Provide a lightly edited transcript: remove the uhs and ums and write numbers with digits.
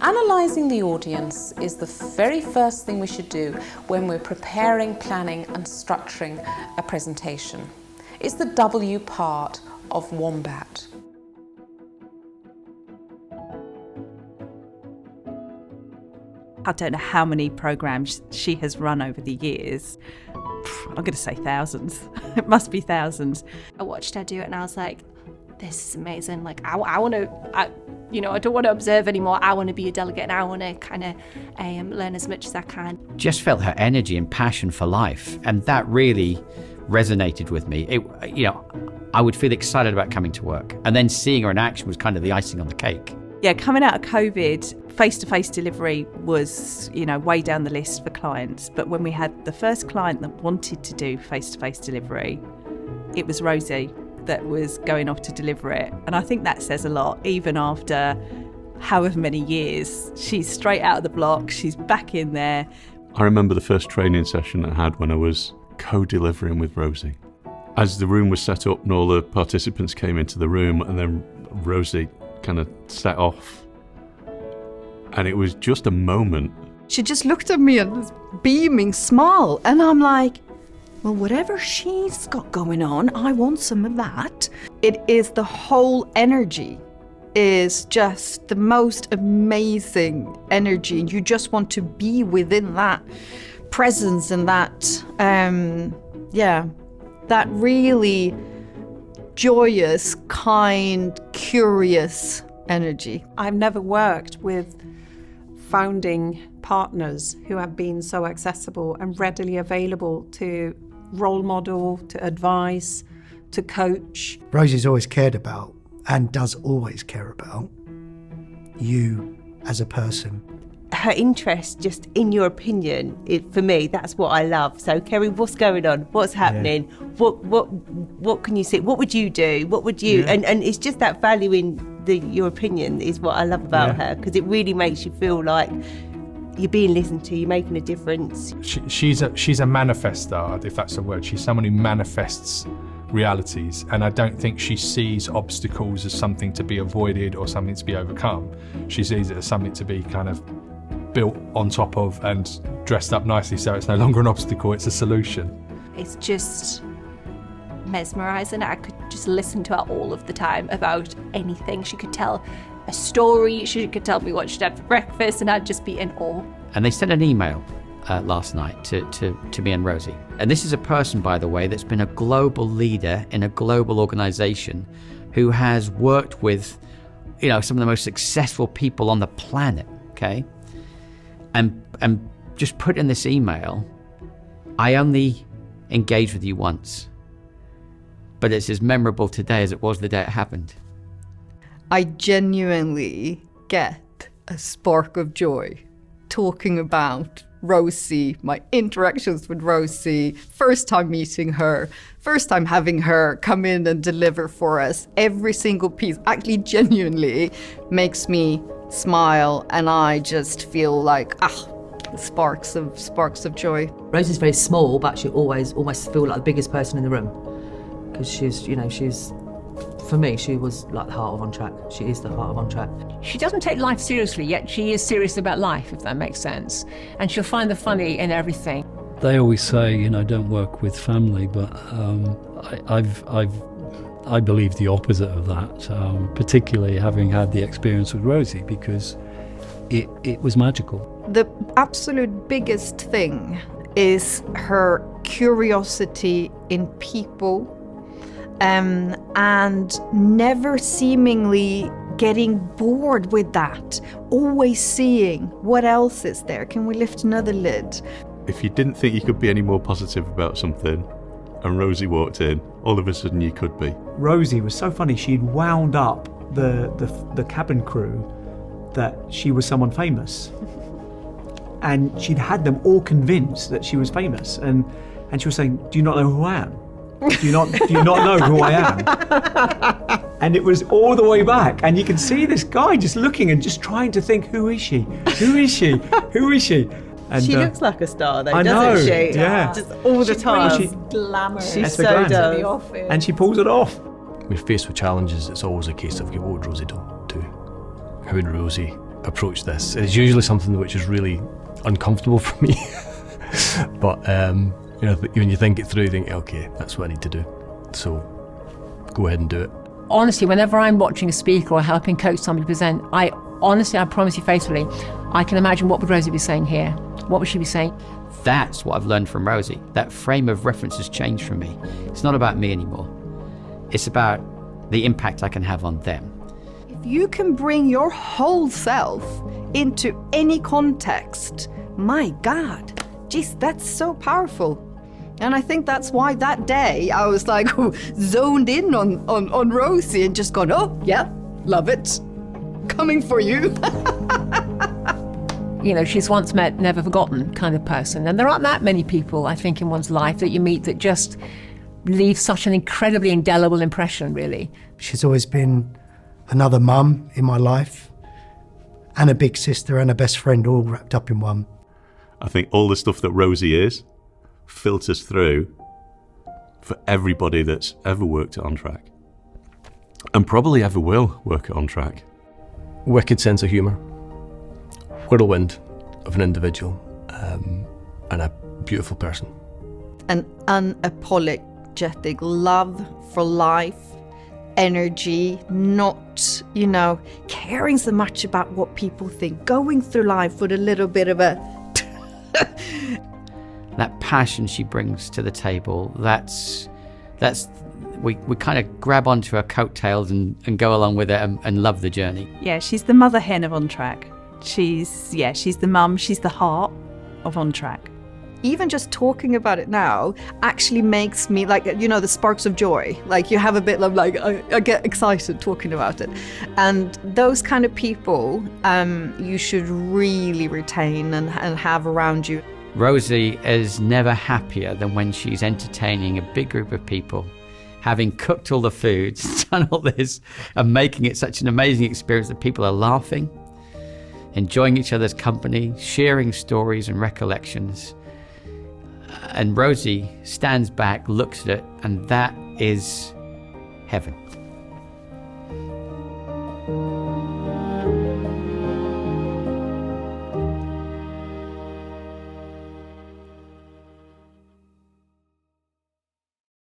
Analysing the audience is the very first thing we should do when we're preparing, planning and structuring a presentation. It's the W part of Wombat. I don't know how many programmes she has run over the years. I'm going to say thousands. It must be thousands. I watched her do it and I was like, this is amazing. Like, I want to, I don't want to observe anymore. I want to be a delegate and I want to kind of learn as much as I can. Just felt her energy and passion for life. And that really resonated with me. I would feel excited about coming to work. And then seeing her in action was kind of the icing on the cake. Yeah, coming out of COVID, face-to-face delivery was, way down the list for clients. But when we had the first client that wanted to do face-to-face delivery, it was Rosie that was going off to deliver it. And I think that says a lot, even after however many years. She's straight out of the block, she's back in there. I remember the first training session I had when I was co-delivering with Rosie. As the room was set up and all the participants came into the room, and then Rosie kind of set off, and it was just a moment. She just looked at me and was beaming smile, and I'm like, well, whatever she's got going on, I want some of that. It is the whole energy is just the most amazing energy. You just want to be within that presence and that that really joyous, kind, curious energy. I've never worked with founding partners who have been so accessible and readily available to role model, to advise, to coach. Rosie's always cared about, and does always care about, you as a person. Her interest, just in your opinion, for me, that's what I love. So, Kerry, what's going on? What's happening? Yeah. What can you see? What would you do? What would you? Yeah. And it's just that value in your opinion is what I love about her, because it really makes you feel like you're being listened to, you're making a difference. She's a manifestar, if that's a word. She's someone who manifests realities, and I don't think she sees obstacles as something to be avoided or something to be overcome. She sees it as something to be kind of built on top of and dressed up nicely, so it's no longer an obstacle, it's a solution. It's just mesmerising. I could just listen to her all of the time about anything. She could tell a story, she could tell me what she'd had for breakfast, and I'd just be in awe. And they sent an email last night to me and Rosie. And this is a person, by the way, that's been a global leader in a global organisation who has worked with, some of the most successful people on the planet, okay? And just put in this email, I only engaged with you once, but it's as memorable today as it was the day it happened. I genuinely get a spark of joy talking about Rosie, my interactions with Rosie, first time meeting her, first time having her come in and deliver for us. Every single piece actually genuinely makes me smile, and I just feel like sparks of joy. Rosie's very small, but she always almost feel like the biggest person in the room, because she's for me, she was like the heart of OnTrack. She is the heart of OnTrack. She doesn't take life seriously, yet she is serious about life, if that makes sense. And she'll find the funny in everything. They always say, don't work with family, but I believe the opposite of that, particularly having had the experience with Rosie, because it was magical. The absolute biggest thing is her curiosity in people, and never seemingly getting bored with that, always seeing what else is there. Can we lift another lid? If you didn't think you could be any more positive about something, and Rosie walked in, all of a sudden you could be. Rosie was so funny. She'd wound up the cabin crew that she was someone famous, and she'd had them all convinced that she was famous, and she was saying, "Do you not know who I am? Do you not know who I am?" And it was all the way back, and you can see this guy just looking and just trying to think, who is she? Who is she? Who is she? And she looks like a star, though, doesn't know, she? Yeah. Just all the time. She's glamorous. She so does. And she pulls it off. We're faced with challenges. It's always a case of, what would Rosie do? How would Rosie approach this. It's usually something which is really uncomfortable for me. But when you think it through, you think, okay, that's what I need to do. So go ahead and do it. Honestly, whenever I'm watching a speaker or helping coach somebody present, I promise you faithfully, I can imagine what would Rosie be saying here? What would she be saying? That's what I've learned from Rosie. That frame of reference has changed for me. It's not about me anymore. It's about the impact I can have on them. If you can bring your whole self into any context, my God, geez, that's so powerful. And I think that's why that day I was like zoned in on Rosie and just gone, oh, yeah, love it. Coming for you. You know, she's once met, never forgotten kind of person. And there aren't that many people, I think, in one's life that you meet that just leave such an incredibly indelible impression, really. She's always been another mum in my life, and a big sister and a best friend all wrapped up in one. I think all the stuff that Rosie is filters through for everybody that's ever worked at OnTrack, and probably ever will work at OnTrack. Wicked sense of humour, whirlwind of an individual, and a beautiful person. An unapologetic love for life, energy, not, caring so much about what people think, going through life with a little bit of a... That passion she brings to the table, we kind of grab onto her coattails and go along with it and love the journey. Yeah, she's the mother hen of OnTrack. She's the mum, she's the heart of OnTrack. Even just talking about it now actually makes me the sparks of joy. Like you have a bit of I get excited talking about it. And those kind of people you should really retain and have around you. Rosie is never happier than when she's entertaining a big group of people, having cooked all the foods, done all this, and making it such an amazing experience that people are laughing, enjoying each other's company, sharing stories and recollections. And Rosie stands back, looks at it, and that is heaven.